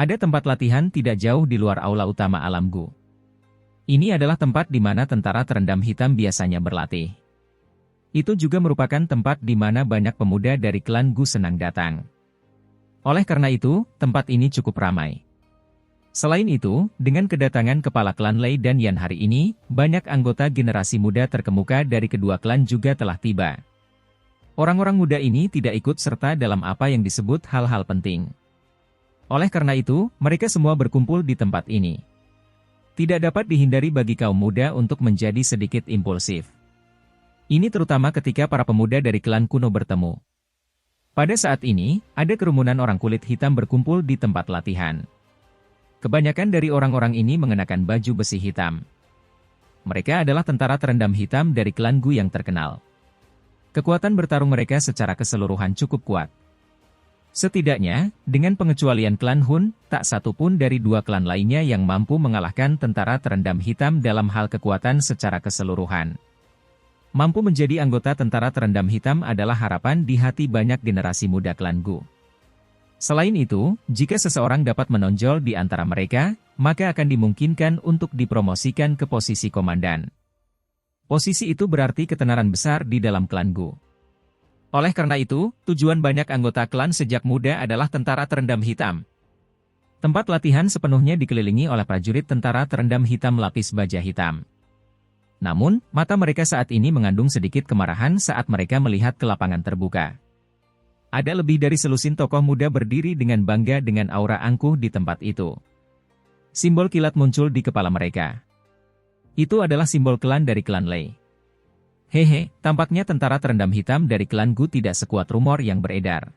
Ada tempat latihan tidak jauh di luar aula utama Alam Gu. Ini adalah tempat di mana tentara terendam hitam biasanya berlatih. Itu juga merupakan tempat di mana banyak pemuda dari klan Gu senang datang. Oleh karena itu, tempat ini cukup ramai. Selain itu, dengan kedatangan kepala klan Lei dan Yan hari ini, banyak anggota generasi muda terkemuka dari kedua klan juga telah tiba. Orang-orang muda ini tidak ikut serta dalam apa yang disebut hal-hal penting. Oleh karena itu, mereka semua berkumpul di tempat ini. Tidak dapat dihindari bagi kaum muda untuk menjadi sedikit impulsif. Ini terutama ketika para pemuda dari klan kuno bertemu. Pada saat ini, ada kerumunan orang kulit hitam berkumpul di tempat latihan. Kebanyakan dari orang-orang ini mengenakan baju besi hitam. Mereka adalah tentara terendam hitam dari klan Gu yang terkenal. Kekuatan bertarung mereka secara keseluruhan cukup kuat. Setidaknya, dengan pengecualian klan Hun, tak satu pun dari dua klan lainnya yang mampu mengalahkan tentara terendam hitam dalam hal kekuatan secara keseluruhan. Mampu menjadi anggota tentara terendam hitam adalah harapan di hati banyak generasi muda klan Gu. Selain itu, jika seseorang dapat menonjol di antara mereka, maka akan dimungkinkan untuk dipromosikan ke posisi komandan. Posisi itu berarti ketenaran besar di dalam klan Gu. Oleh karena itu, tujuan banyak anggota klan sejak muda adalah tentara terendam hitam. Tempat latihan sepenuhnya dikelilingi oleh prajurit tentara terendam hitam lapis baja hitam. Namun, mata mereka saat ini mengandung sedikit kemarahan saat mereka melihat ke lapangan terbuka. Ada lebih dari selusin tokoh muda berdiri dengan bangga dengan aura angkuh di tempat itu. Simbol kilat muncul di kepala mereka. Itu adalah simbol klan dari klan Lei. Hehe, tampaknya tentara terendam hitam dari klan Gu tidak sekuat rumor yang beredar.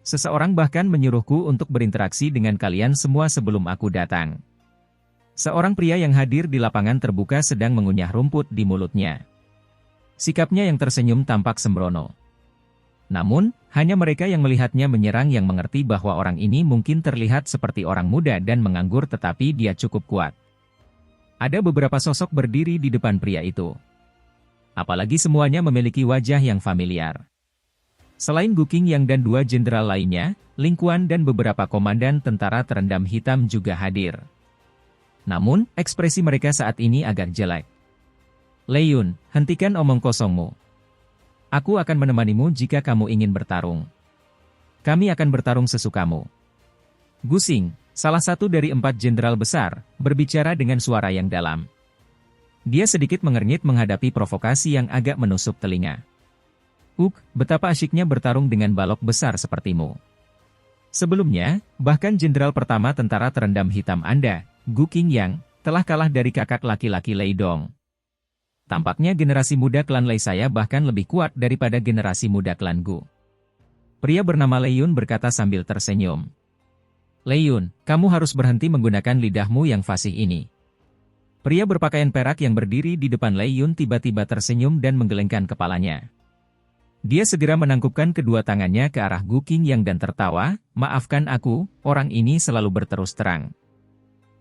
Seseorang bahkan menyuruhku untuk berinteraksi dengan kalian semua sebelum aku datang. Seorang pria yang hadir di lapangan terbuka sedang mengunyah rumput di mulutnya. Sikapnya yang tersenyum tampak sembrono. Namun, hanya mereka yang melihatnya menyerang yang mengerti bahwa orang ini mungkin terlihat seperti orang muda dan menganggur tetapi dia cukup kuat. Ada beberapa sosok berdiri di depan pria itu. Apalagi semuanya memiliki wajah yang familiar. Selain Gu Qingyang dan dua jenderal lainnya, Ling Quan dan beberapa komandan tentara terendam hitam juga hadir. Namun, ekspresi mereka saat ini agak jelek. Lei Yun, hentikan omong kosongmu. Aku akan menemanimu jika kamu ingin bertarung. Kami akan bertarung sesukamu. Gu Xing, salah satu dari 4 jenderal besar, berbicara dengan suara yang dalam. Dia sedikit mengernyit menghadapi provokasi yang agak menusuk telinga. Betapa asyiknya bertarung dengan balok besar sepertimu. Sebelumnya, bahkan jenderal pertama tentara terendam hitam Anda, Gu Qingyang, telah kalah dari kakak laki-laki Lei Dong. Tampaknya generasi muda klan Lei saya bahkan lebih kuat daripada generasi muda klan Gu. Pria bernama Lei Yun berkata sambil tersenyum. Lei Yun, kamu harus berhenti menggunakan lidahmu yang fasih ini. Pria berpakaian perak yang berdiri di depan Lei Yun tiba-tiba tersenyum dan menggelengkan kepalanya. Dia segera menangkupkan kedua tangannya ke arah Gu Qingyang dan tertawa, maafkan aku, orang ini selalu berterus terang.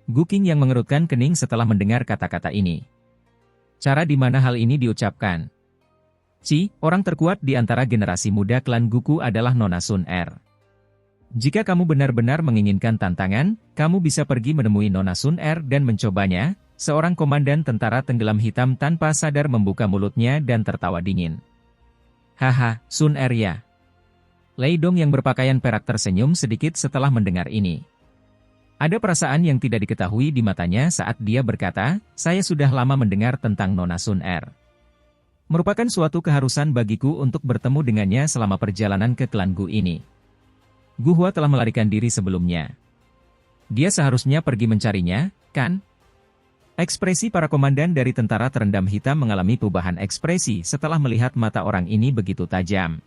Gu Qingyang mengerutkan kening setelah mendengar kata-kata ini. Cara di mana hal ini diucapkan? Orang terkuat di antara generasi muda klan Guku adalah Nona Sun Er. Jika kamu benar-benar menginginkan tantangan, kamu bisa pergi menemui Nona Sun Er dan mencobanya. Seorang komandan tentara tenggelam hitam tanpa sadar membuka mulutnya dan tertawa dingin. Haha, Sun Er ya. Lei Dong yang berpakaian perak tersenyum sedikit setelah mendengar ini. Ada perasaan yang tidak diketahui di matanya saat dia berkata, saya sudah lama mendengar tentang Nona Sun Er. Merupakan suatu keharusan bagiku untuk bertemu dengannya selama perjalanan ke klan Gu ini. Gu Hua telah melarikan diri sebelumnya. Dia seharusnya pergi mencarinya, kan? Ekspresi para komandan dari tentara terendam hitam mengalami perubahan ekspresi setelah melihat mata orang ini begitu tajam.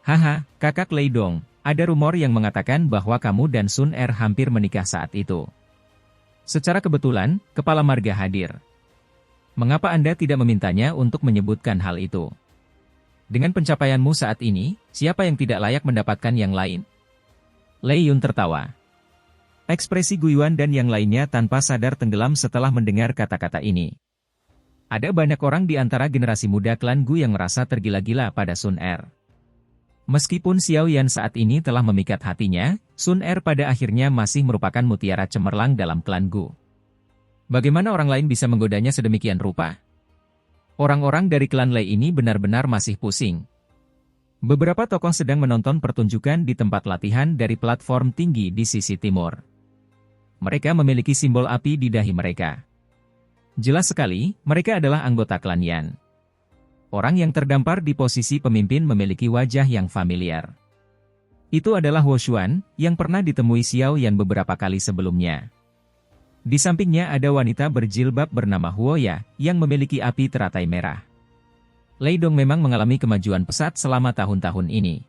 Haha, kakak Lei Dong, ada rumor yang mengatakan bahwa kamu dan Sun Er hampir menikah saat itu. Secara kebetulan, kepala marga hadir. Mengapa Anda tidak memintanya untuk menyebutkan hal itu? Dengan pencapaianmu saat ini, siapa yang tidak layak mendapatkan yang lain? Lei Yun tertawa. Ekspresi Gu Yuan dan yang lainnya tanpa sadar tenggelam setelah mendengar kata-kata ini. Ada banyak orang di antara generasi muda klan Gu yang merasa tergila-gila pada Sun Er. Meskipun Xiao Yan saat ini telah memikat hatinya, Sun Er pada akhirnya masih merupakan mutiara cemerlang dalam klan Gu. Bagaimana orang lain bisa menggodanya sedemikian rupa? Orang-orang dari klan Lei ini benar-benar masih pusing. Beberapa tokoh sedang menonton pertunjukan di tempat latihan dari platform tinggi di sisi timur. Mereka memiliki simbol api di dahi mereka. Jelas sekali, mereka adalah anggota klan Yan. Orang yang terdampar di posisi pemimpin memiliki wajah yang familiar. Itu adalah Huo Xuan, yang pernah ditemui Xiao Yan beberapa kali sebelumnya. Di sampingnya ada wanita berjilbab bernama Huo Ya, yang memiliki api teratai merah. Lei Dong memang mengalami kemajuan pesat selama tahun-tahun ini.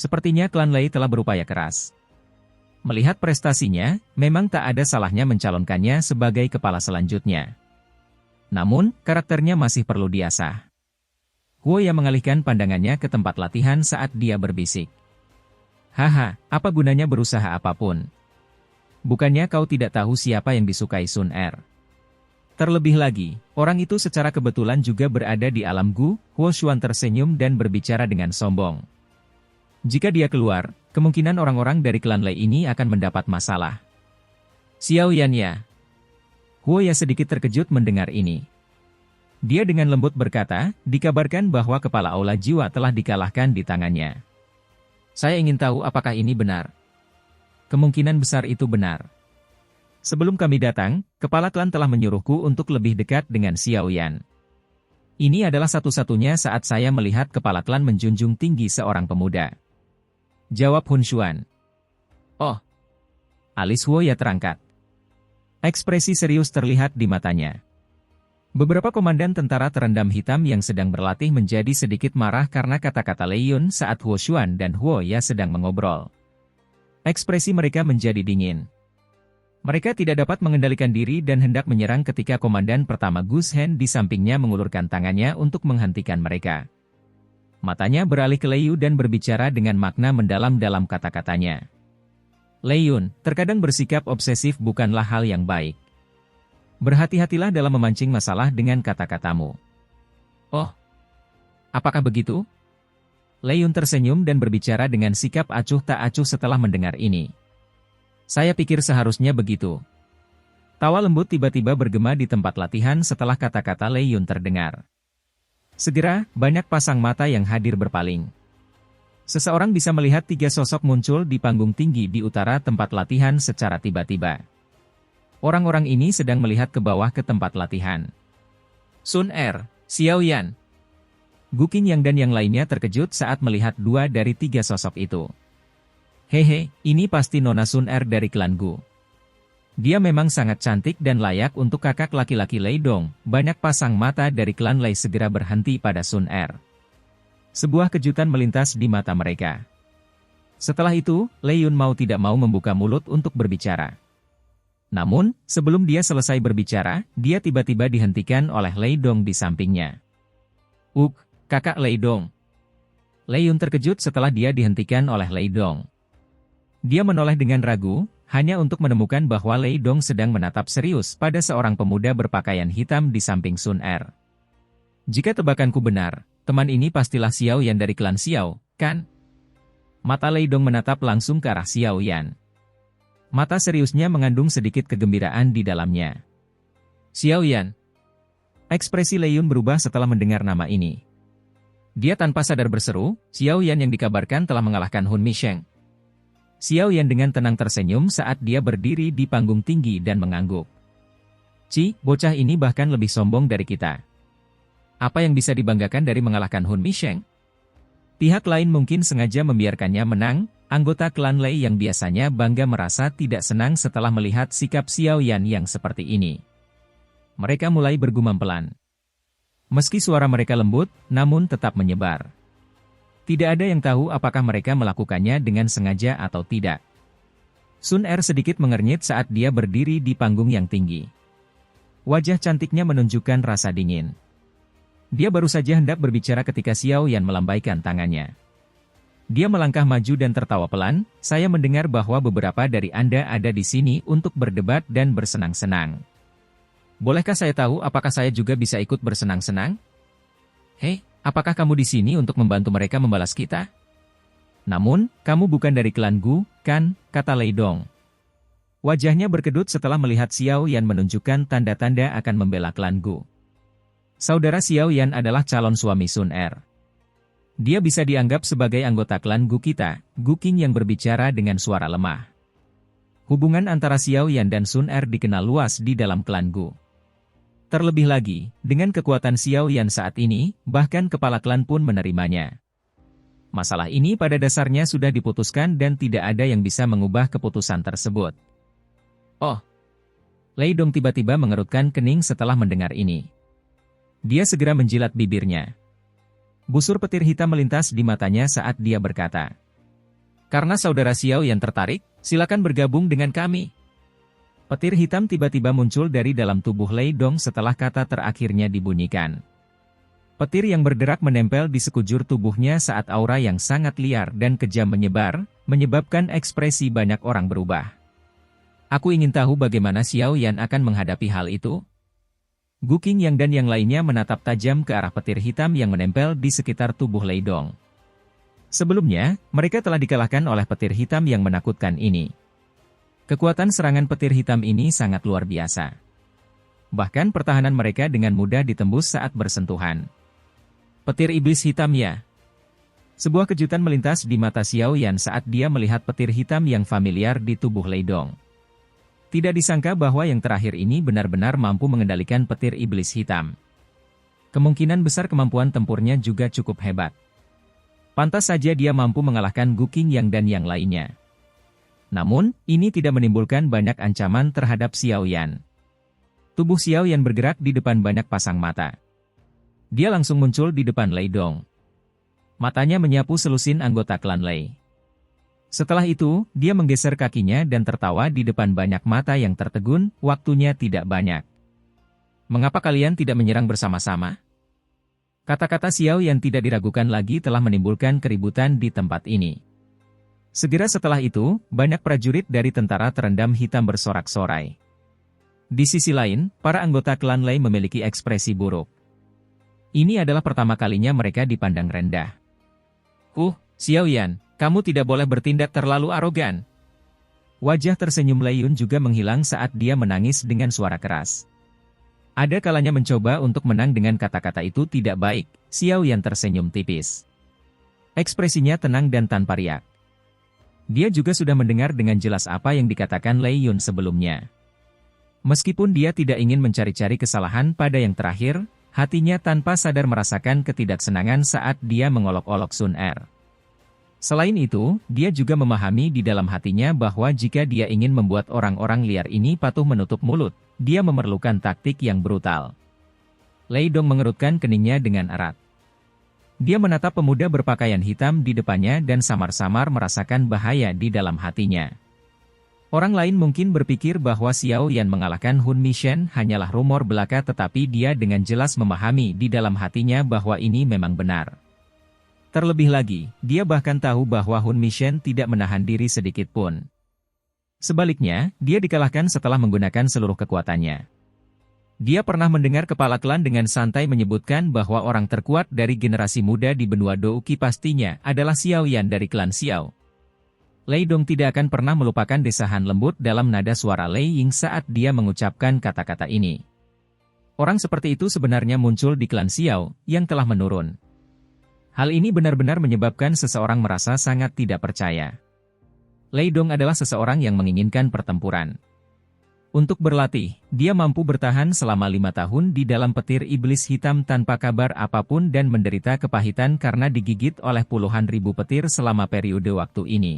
Sepertinya klan Lei telah berupaya keras. Melihat prestasinya, memang tak ada salahnya mencalonkannya sebagai kepala selanjutnya. Namun, karakternya masih perlu diasah. Huo Ya mengalihkan pandangannya ke tempat latihan saat dia berbisik. Haha, apa gunanya berusaha apapun? Bukannya kau tidak tahu siapa yang disukai Sun Er? Terlebih lagi, orang itu secara kebetulan juga berada di alam Gu. Huo Xuan tersenyum dan berbicara dengan sombong. Jika dia keluar, kemungkinan orang-orang dari klan Lei ini akan mendapat masalah. Xiao Yan ya. Huo Ya sedikit terkejut mendengar ini. Dia dengan lembut berkata, dikabarkan bahwa kepala aula jiwa telah dikalahkan di tangannya. Saya ingin tahu apakah ini benar. Kemungkinan besar itu benar. Sebelum kami datang, kepala klan telah menyuruhku untuk lebih dekat dengan Xiao Yan. Ini adalah satu-satunya saat saya melihat kepala klan menjunjung tinggi seorang pemuda. Jawab Hun Xuan. Oh. Alis Huo Ya terangkat. Ekspresi serius terlihat di matanya. Beberapa komandan tentara terendam hitam yang sedang berlatih menjadi sedikit marah karena kata-kata Lei Yun saat Huo Xuan dan Huo Ya sedang mengobrol. Ekspresi mereka menjadi dingin. Mereka tidak dapat mengendalikan diri dan hendak menyerang ketika komandan pertama Gus Hen di sampingnya mengulurkan tangannya untuk menghentikan mereka. Matanya beralih ke Lei Yu dan berbicara dengan makna mendalam dalam kata-katanya. Lei Yun, terkadang bersikap obsesif bukanlah hal yang baik. Berhati-hatilah dalam memancing masalah dengan kata-katamu. Oh, apakah begitu? Lei Yun tersenyum dan berbicara dengan sikap acuh tak acuh setelah mendengar ini. Saya pikir seharusnya begitu. Tawa lembut tiba-tiba bergema di tempat latihan setelah kata-kata Lei Yun terdengar. Segera, banyak pasang mata yang hadir berpaling. Seseorang bisa melihat tiga sosok muncul di panggung tinggi di utara tempat latihan secara tiba-tiba. Orang-orang ini sedang melihat ke bawah ke tempat latihan. Sun Er, Xiao Yan, Gu Qingyang dan yang lainnya terkejut saat melihat dua dari tiga sosok itu. Hehe, ini pasti Nona Sun Er dari klan Gu. Dia memang sangat cantik dan layak untuk kakak laki-laki Lei Dong. Banyak pasang mata dari klan Lei segera berhenti pada Sun Er. Sebuah kejutan melintas di mata mereka. Setelah itu, Lei Yun mau tidak mau membuka mulut untuk berbicara. Namun, sebelum dia selesai berbicara, dia tiba-tiba dihentikan oleh Lei Dong di sampingnya. Kakak Lei Dong. Lei Yun terkejut setelah dia dihentikan oleh Lei Dong. Dia menoleh dengan ragu, hanya untuk menemukan bahwa Lei Dong sedang menatap serius pada seorang pemuda berpakaian hitam di samping Sun Er. Jika tebakanku benar, teman ini pastilah Xiao Yan dari klan Xiao, kan? Mata Lei Dong menatap langsung ke arah Xiao Yan. Mata seriusnya mengandung sedikit kegembiraan di dalamnya. Xiao Yan. Ekspresi Lei Yun berubah setelah mendengar nama ini. Dia tanpa sadar berseru, Xiao Yan yang dikabarkan telah mengalahkan Hun Misheng. Xiao Yan dengan tenang tersenyum saat dia berdiri di panggung tinggi dan mengangguk. Bocah ini bahkan lebih sombong dari kita. Apa yang bisa dibanggakan dari mengalahkan Hun Misheng? Pihak lain mungkin sengaja membiarkannya menang. Anggota klan Lei yang biasanya bangga merasa tidak senang setelah melihat sikap Xiao Yan yang seperti ini. Mereka mulai bergumam pelan. Meski suara mereka lembut, namun tetap menyebar. Tidak ada yang tahu apakah mereka melakukannya dengan sengaja atau tidak. Sun Er sedikit mengernyit saat dia berdiri di panggung yang tinggi. Wajah cantiknya menunjukkan rasa dingin. Dia baru saja hendak berbicara ketika Xiao Yan melambaikan tangannya. Dia melangkah maju dan tertawa pelan, saya mendengar bahwa beberapa dari Anda ada di sini untuk berdebat dan bersenang-senang. Bolehkah saya tahu apakah saya juga bisa ikut bersenang-senang? Hei, apakah kamu di sini untuk membantu mereka membalas kita? Namun, kamu bukan dari klan Gu, kan, kata Lei Dong. Wajahnya berkedut setelah melihat Xiao Yan menunjukkan tanda-tanda akan membela klan Gu. Saudara Xiao Yan adalah calon suami Sun Er. Dia bisa dianggap sebagai anggota klan Gu kita, Gu Qing yang berbicara dengan suara lemah. Hubungan antara Xiao Yan dan Sun Er dikenal luas di dalam klan Gu. Terlebih lagi, dengan kekuatan Xiao Yan saat ini, bahkan kepala klan pun menerimanya. Masalah ini pada dasarnya sudah diputuskan dan tidak ada yang bisa mengubah keputusan tersebut. Oh! Lei Dong tiba-tiba mengerutkan kening setelah mendengar ini. Dia segera menjilat bibirnya. Busur petir hitam melintas di matanya saat dia berkata, "Karena saudara Xiao yang tertarik, silakan bergabung dengan kami." Petir hitam tiba-tiba muncul dari dalam tubuh Lei Dong setelah kata terakhirnya dibunyikan. Petir yang berderak menempel di sekujur tubuhnya saat aura yang sangat liar dan kejam menyebar, menyebabkan ekspresi banyak orang berubah. Aku ingin tahu bagaimana Xiao Yan akan menghadapi hal itu. Gu Qing Yang dan yang lainnya menatap tajam ke arah petir hitam yang menempel di sekitar tubuh Lei Dong. Sebelumnya, mereka telah dikalahkan oleh petir hitam yang menakutkan ini. Kekuatan serangan petir hitam ini sangat luar biasa. Bahkan pertahanan mereka dengan mudah ditembus saat bersentuhan. Petir iblis hitam ya. Sebuah kejutan melintas di mata Xiao Yan saat dia melihat petir hitam yang familiar di tubuh Lei Dong. Tidak disangka bahwa yang terakhir ini benar-benar mampu mengendalikan petir iblis hitam. Kemungkinan besar kemampuan tempurnya juga cukup hebat. Pantas saja dia mampu mengalahkan Gu Qing Yang dan yang lainnya. Namun, ini tidak menimbulkan banyak ancaman terhadap Xiao Yan. Tubuh Xiao Yan bergerak di depan banyak pasang mata. Dia langsung muncul di depan Lei Dong. Matanya menyapu selusin anggota klan Lei. Setelah itu, dia menggeser kakinya dan tertawa di depan banyak mata yang tertegun, waktunya tidak banyak. Mengapa kalian tidak menyerang bersama-sama? Kata-kata Xiao yang tidak diragukan lagi telah menimbulkan keributan di tempat ini. Segera setelah itu, banyak prajurit dari tentara terendam hitam bersorak-sorai. Di sisi lain, para anggota klan Lei memiliki ekspresi buruk. Ini adalah pertama kalinya mereka dipandang rendah. Xiao Yan, kamu tidak boleh bertindak terlalu arogan. Wajah tersenyum Lei Yun juga menghilang saat dia menangis dengan suara keras. Ada kalanya mencoba untuk menang dengan kata-kata itu tidak baik, Xiao Yan tersenyum tipis. Ekspresinya tenang dan tanpa riak. Dia juga sudah mendengar dengan jelas apa yang dikatakan Lei Yun sebelumnya. Meskipun dia tidak ingin mencari-cari kesalahan pada yang terakhir, hatinya tanpa sadar merasakan ketidaksenangan saat dia mengolok-olok Sun Er. Selain itu, dia juga memahami di dalam hatinya bahwa jika dia ingin membuat orang-orang liar ini patuh menutup mulut, dia memerlukan taktik yang brutal. Lei Dong mengerutkan keningnya dengan erat. Dia menatap pemuda berpakaian hitam di depannya dan samar-samar merasakan bahaya di dalam hatinya. Orang lain mungkin berpikir bahwa Xiao Yan mengalahkan Hun Mishen hanyalah rumor belaka, tetapi dia dengan jelas memahami di dalam hatinya bahwa ini memang benar. Terlebih lagi, dia bahkan tahu bahwa Hun Mishen tidak menahan diri sedikit pun. Sebaliknya, dia dikalahkan setelah menggunakan seluruh kekuatannya. Dia pernah mendengar kepala klan dengan santai menyebutkan bahwa orang terkuat dari generasi muda di benua Douqi pastinya adalah Xiao Yan dari klan Xiao. Lei Dong tidak akan pernah melupakan desahan lembut dalam nada suara Lei Ying saat dia mengucapkan kata-kata ini. Orang seperti itu sebenarnya muncul di klan Xiao, yang telah menurun. Hal ini benar-benar menyebabkan seseorang merasa sangat tidak percaya. Lei Dong adalah seseorang yang menginginkan pertempuran. Untuk berlatih, dia mampu bertahan selama 5 tahun di dalam petir iblis hitam tanpa kabar apapun dan menderita kepahitan karena digigit oleh puluhan ribu petir selama periode waktu ini.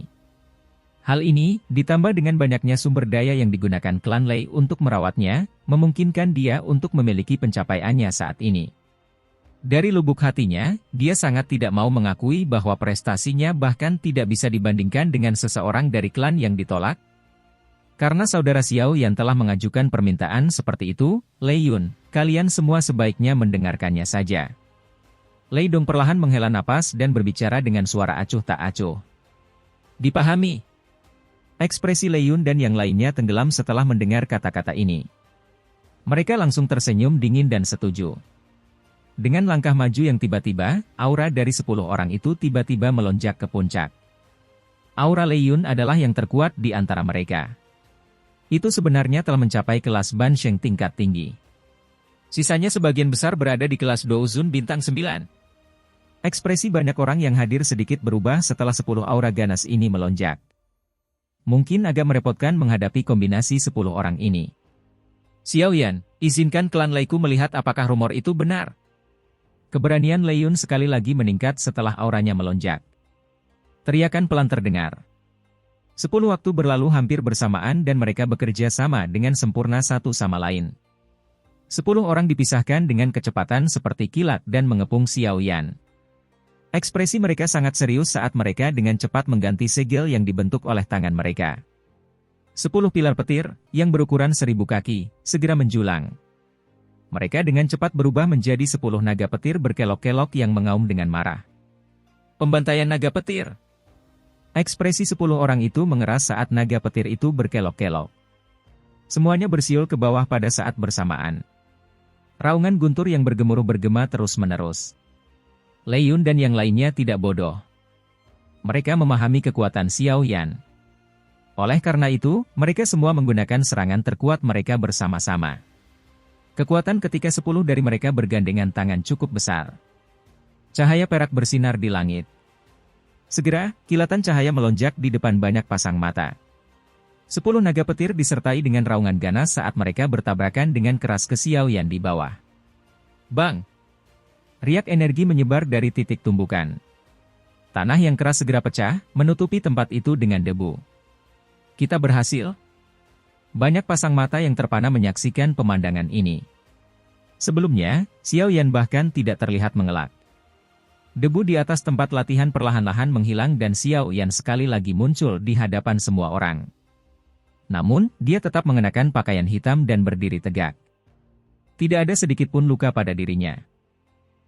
Hal ini, ditambah dengan banyaknya sumber daya yang digunakan klan Lei untuk merawatnya, memungkinkan dia untuk memiliki pencapaiannya saat ini. Dari lubuk hatinya, dia sangat tidak mau mengakui bahwa prestasinya bahkan tidak bisa dibandingkan dengan seseorang dari klan yang ditolak. Karena saudara Xiao yang telah mengajukan permintaan seperti itu, Lei Yun, kalian semua sebaiknya mendengarkannya saja. Lei Dong perlahan menghela napas dan berbicara dengan suara acuh tak acuh. Dipahami. Ekspresi Lei Yun dan yang lainnya tenggelam setelah mendengar kata-kata ini. Mereka langsung tersenyum dingin dan setuju. Dengan langkah maju yang tiba-tiba, aura dari 10 orang itu tiba-tiba melonjak ke puncak. Aura Lei Yun adalah yang terkuat di antara mereka. Itu sebenarnya telah mencapai kelas Ban Sheng tingkat tinggi. Sisanya sebagian besar berada di kelas Douzun bintang 9. Ekspresi banyak orang yang hadir sedikit berubah setelah 10 aura ganas ini melonjak. Mungkin agak merepotkan menghadapi kombinasi 10 orang ini. Xiao Yan, izinkan klan Leiku melihat apakah rumor itu benar. Keberanian Lei Yun sekali lagi meningkat setelah auranya melonjak. Teriakan pelan terdengar. 10 waktu berlalu hampir bersamaan dan mereka bekerja sama dengan sempurna satu sama lain. 10 orang dipisahkan dengan kecepatan seperti kilat dan mengepung Xiao Yan. Ekspresi mereka sangat serius saat mereka dengan cepat mengganti segel yang dibentuk oleh tangan mereka. 10 pilar petir, yang berukuran 1000 kaki, segera menjulang. Mereka dengan cepat berubah menjadi 10 naga petir berkelok-kelok yang mengaum dengan marah. Pembantaian naga petir. Ekspresi 10 orang itu mengeras saat naga petir itu berkelok-kelok. Semuanya bersiul ke bawah pada saat bersamaan. Raungan guntur yang bergemuruh bergema terus-menerus. Lei Yun dan yang lainnya tidak bodoh. Mereka memahami kekuatan Xiao Yan. Oleh karena itu, mereka semua menggunakan serangan terkuat mereka bersama-sama. Kekuatan ketika 10 dari mereka bergandengan tangan cukup besar. Cahaya perak bersinar di langit. Segera, kilatan cahaya melonjak di depan banyak pasang mata. 10 naga petir disertai dengan raungan ganas saat mereka bertabrakan dengan keras ke Xiao Yan di bawah. Bang! Riak energi menyebar dari titik tumbukan. Tanah yang keras segera pecah, menutupi tempat itu dengan debu. Kita berhasil. Banyak pasang mata yang terpana menyaksikan pemandangan ini. Sebelumnya, Xiao Yan bahkan tidak terlihat mengelak. Debu di atas tempat latihan perlahan-lahan menghilang dan Xiao Yan sekali lagi muncul di hadapan semua orang. Namun, dia tetap mengenakan pakaian hitam dan berdiri tegak. Tidak ada sedikit pun luka pada dirinya.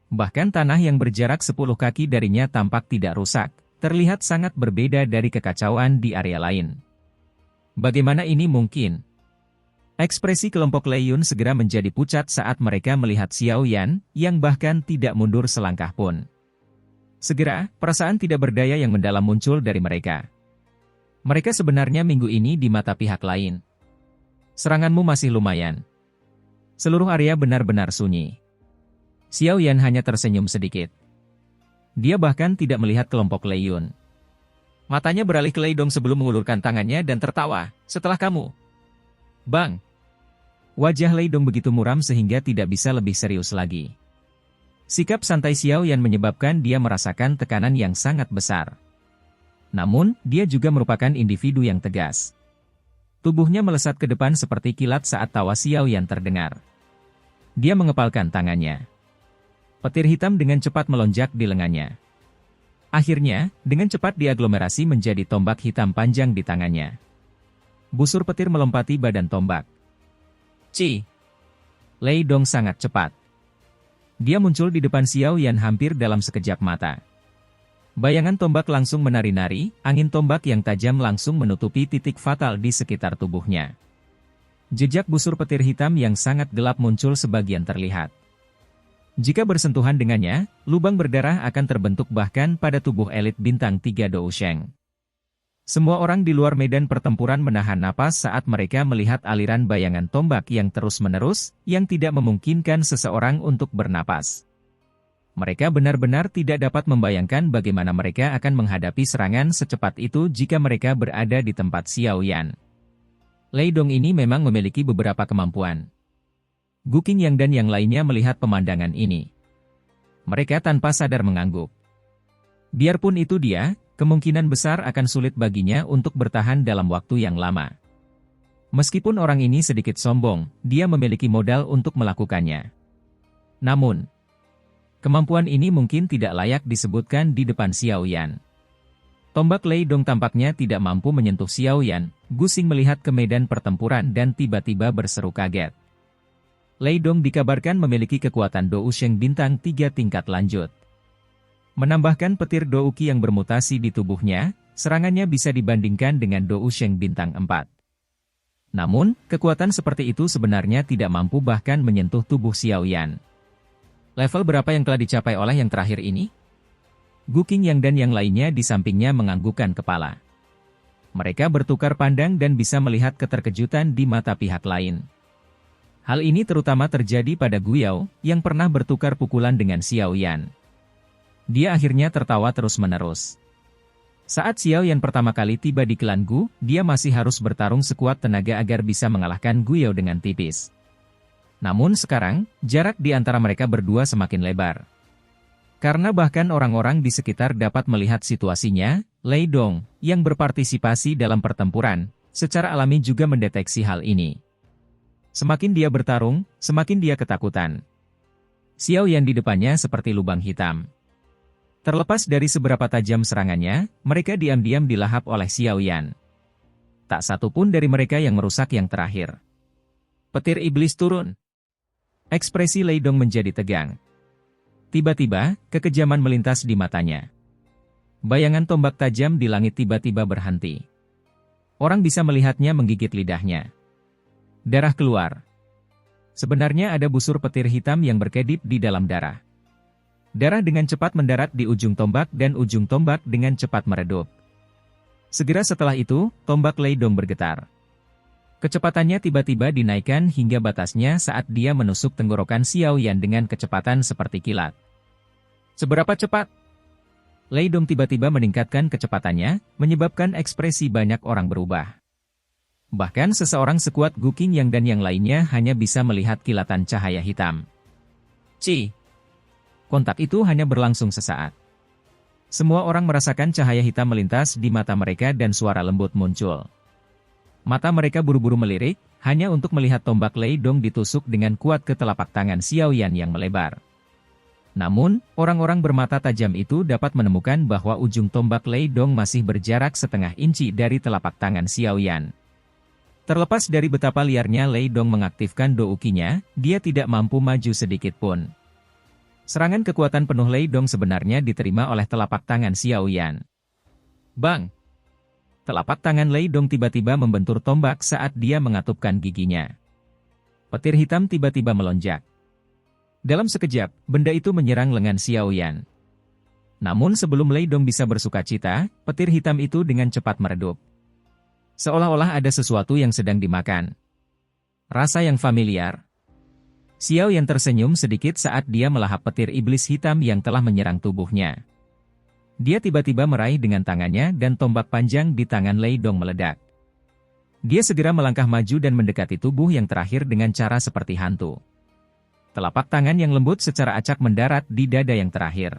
Bahkan tanah yang berjarak 10 kaki darinya tampak tidak rusak, terlihat sangat berbeda dari kekacauan di area lain. Bagaimana ini mungkin? Ekspresi kelompok Lei Yun segera menjadi pucat saat mereka melihat Xiao Yan, yang bahkan tidak mundur selangkah pun. Segera, perasaan tidak berdaya yang mendalam muncul dari mereka. Mereka sebenarnya minggu ini di mata pihak lain. Seranganmu masih lumayan. Seluruh area benar-benar sunyi. Xiao Yan hanya tersenyum sedikit. Dia bahkan tidak melihat kelompok Lei Yun. Matanya beralih ke Lei Dong sebelum mengulurkan tangannya dan tertawa, setelah kamu. Bang! Wajah Lei Dong begitu muram sehingga tidak bisa lebih serius lagi. Sikap santai Xiao Yan menyebabkan dia merasakan tekanan yang sangat besar. Namun, dia juga merupakan individu yang tegas. Tubuhnya melesat ke depan seperti kilat saat tawa Xiao Yan terdengar. Dia mengepalkan tangannya. Petir hitam dengan cepat melonjak di lengannya. Akhirnya, dengan cepat diaglomerasi menjadi tombak hitam panjang di tangannya. Busur petir melompati badan tombak. Ci! Lei Dong sangat cepat. Dia muncul di depan Xiao Yan hampir dalam sekejap mata. Bayangan tombak langsung menari-nari, angin tombak yang tajam langsung menutupi titik fatal di sekitar tubuhnya. Jejak busur petir hitam yang sangat gelap muncul sebagian terlihat. Jika bersentuhan dengannya, lubang berdarah akan terbentuk bahkan pada tubuh elit bintang 3 Dousheng. Semua orang di luar medan pertempuran menahan napas saat mereka melihat aliran bayangan tombak yang terus-menerus, yang tidak memungkinkan seseorang untuk bernapas. Mereka benar-benar tidak dapat membayangkan bagaimana mereka akan menghadapi serangan secepat itu jika mereka berada di tempat Xiao Yan. Lei Dong ini memang memiliki beberapa kemampuan. Gu Qingyang dan yang lainnya melihat pemandangan ini. Mereka tanpa sadar mengangguk. Biarpun itu dia, kemungkinan besar akan sulit baginya untuk bertahan dalam waktu yang lama. Meskipun orang ini sedikit sombong, dia memiliki modal untuk melakukannya. Namun, kemampuan ini mungkin tidak layak disebutkan di depan Xiao Yan. Tombak Lei Dong tampaknya tidak mampu menyentuh Xiao Yan. Gu Xing melihat ke medan pertempuran dan tiba-tiba berseru kaget. Lei Dong dikabarkan memiliki kekuatan Dousheng bintang 3 tingkat lanjut. Menambahkan petir Douqi yang bermutasi di tubuhnya, serangannya bisa dibandingkan dengan Dousheng bintang 4. Namun, kekuatan seperti itu sebenarnya tidak mampu bahkan menyentuh tubuh Xiao Yan. Level berapa yang telah dicapai oleh yang terakhir ini? Gu Qingyang dan yang lainnya di sampingnya menganggukkan kepala. Mereka bertukar pandang dan bisa melihat keterkejutan di mata pihak lain. Hal ini terutama terjadi pada Guyao, yang pernah bertukar pukulan dengan Xiao Yan. Dia akhirnya tertawa terus-menerus. Saat Xiao Yan pertama kali tiba di klan Gu, dia masih harus bertarung sekuat tenaga agar bisa mengalahkan Guyao dengan tipis. Namun sekarang, jarak di antara mereka berdua semakin lebar. Karena bahkan orang-orang di sekitar dapat melihat situasinya, Lei Dong, yang berpartisipasi dalam pertempuran, secara alami juga mendeteksi hal ini. Semakin dia bertarung, semakin dia ketakutan. Xiao Yan di depannya seperti lubang hitam. Terlepas dari seberapa tajam serangannya, mereka diam-diam dilahap oleh Xiao Yan. Tak satu pun dari mereka yang merusak yang terakhir. Petir iblis turun. Ekspresi Lei Dong menjadi tegang. Tiba-tiba, kekejaman melintas di matanya. Bayangan tombak tajam di langit tiba-tiba berhenti. Orang bisa melihatnya menggigit lidahnya. Darah keluar. Sebenarnya ada busur petir hitam yang berkedip di dalam darah. Darah dengan cepat mendarat di ujung tombak dan ujung tombak dengan cepat meredup. Segera setelah itu, tombak Lei Dong bergetar. Kecepatannya tiba-tiba dinaikkan hingga batasnya saat dia menusuk tenggorokan Xiao Yan dengan kecepatan seperti kilat. Seberapa cepat? Lei Dong tiba-tiba meningkatkan kecepatannya, menyebabkan ekspresi banyak orang berubah. Bahkan seseorang sekuat Gu Qingyang dan yang lainnya hanya bisa melihat kilatan cahaya hitam. Ci! Kontak itu hanya berlangsung sesaat. Semua orang merasakan cahaya hitam melintas di mata mereka dan suara lembut muncul. Mata mereka buru-buru melirik, hanya untuk melihat tombak Lei Dong ditusuk dengan kuat ke telapak tangan Xiao Yan yang melebar. Namun, orang-orang bermata tajam itu dapat menemukan bahwa ujung tombak Lei Dong masih berjarak setengah inci dari telapak tangan Xiao Yan. Terlepas dari betapa liarnya Lei Dong mengaktifkan doukinya, dia tidak mampu maju sedikit pun. Serangan kekuatan penuh Lei Dong sebenarnya diterima oleh telapak tangan Xiao Yan. Bang! Telapak tangan Lei Dong tiba-tiba membentur tombak saat dia mengatupkan giginya. Petir hitam tiba-tiba melonjak. Dalam sekejap, benda itu menyerang lengan Xiao Yan. Namun sebelum Lei Dong bisa bersukacita, petir hitam itu dengan cepat meredup. Seolah-olah ada sesuatu yang sedang dimakan. Rasa yang familiar. Xiao Yan tersenyum sedikit saat dia melahap petir iblis hitam yang telah menyerang tubuhnya. Dia tiba-tiba meraih dengan tangannya dan tombak panjang di tangan Lei Dong meledak. Dia segera melangkah maju dan mendekati tubuh yang terakhir dengan cara seperti hantu. Telapak tangan yang lembut secara acak mendarat di dada yang terakhir.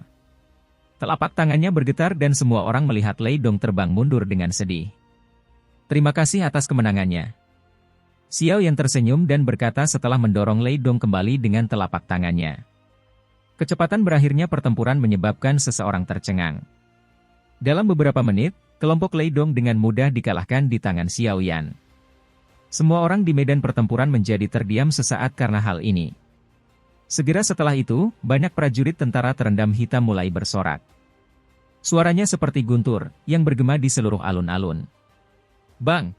Telapak tangannya bergetar dan semua orang melihat Lei Dong terbang mundur dengan sedih. Terima kasih atas kemenangannya. Xiao Yan tersenyum dan berkata setelah mendorong Lei Dong kembali dengan telapak tangannya. Kecepatan berakhirnya pertempuran menyebabkan seseorang tercengang. Dalam beberapa menit, kelompok Lei Dong dengan mudah dikalahkan di tangan Xiao Yan. Semua orang di medan pertempuran menjadi terdiam sesaat karena hal ini. Segera setelah itu, banyak prajurit tentara terendam hitam mulai bersorak. Suaranya seperti guntur, yang bergema di seluruh alun-alun. Bang!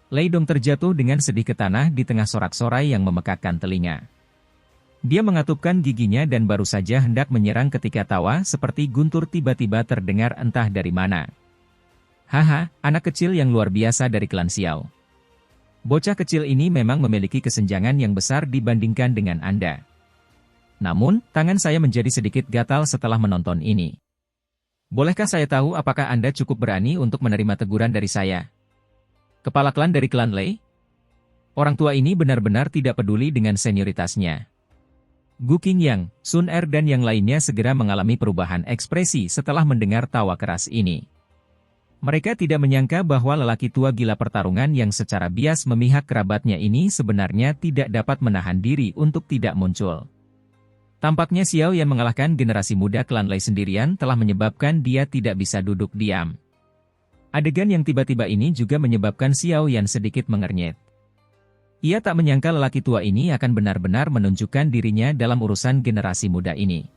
Lei Dong terjatuh dengan sedih ke tanah di tengah sorak-sorai yang memekakkan telinga. Dia mengatupkan giginya dan baru saja hendak menyerang ketika tawa seperti guntur tiba-tiba terdengar entah dari mana. Haha, anak kecil yang luar biasa dari klan Xiao. Bocah kecil ini memang memiliki kesenjangan yang besar dibandingkan dengan Anda. Namun, tangan saya menjadi sedikit gatal setelah menonton ini. Bolehkah saya tahu apakah Anda cukup berani untuk menerima teguran dari saya? Kepala klan dari klan Lei? Orang tua ini benar-benar tidak peduli dengan senioritasnya. Gu Qingyang, Sun Er dan yang lainnya segera mengalami perubahan ekspresi setelah mendengar tawa keras ini. Mereka tidak menyangka bahwa lelaki tua gila pertarungan yang secara bias memihak kerabatnya ini sebenarnya tidak dapat menahan diri untuk tidak muncul. Tampaknya Xiao Yan mengalahkan generasi muda klan Lei sendirian telah menyebabkan dia tidak bisa duduk diam. Adegan yang tiba-tiba ini juga menyebabkan Xiao Yan sedikit mengernyit. Ia tak menyangka lelaki tua ini akan benar-benar menunjukkan dirinya dalam urusan generasi muda ini.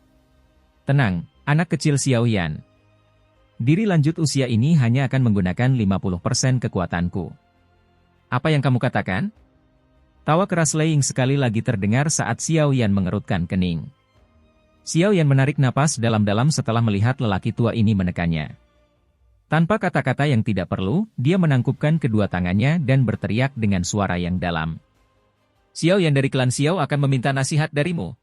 Tenang, anak kecil Xiao Yan. Diri lanjut usia ini hanya akan menggunakan 50% kekuatanku. Apa yang kamu katakan? Tawa keras Lei Ying sekali lagi terdengar saat Xiao Yan mengerutkan kening. Xiao Yan menarik napas dalam-dalam setelah melihat lelaki tua ini menekannya. Tanpa kata-kata yang tidak perlu, dia menangkupkan kedua tangannya dan berteriak dengan suara yang dalam. Xiao Yan dari klan Xiao akan meminta nasihat darimu.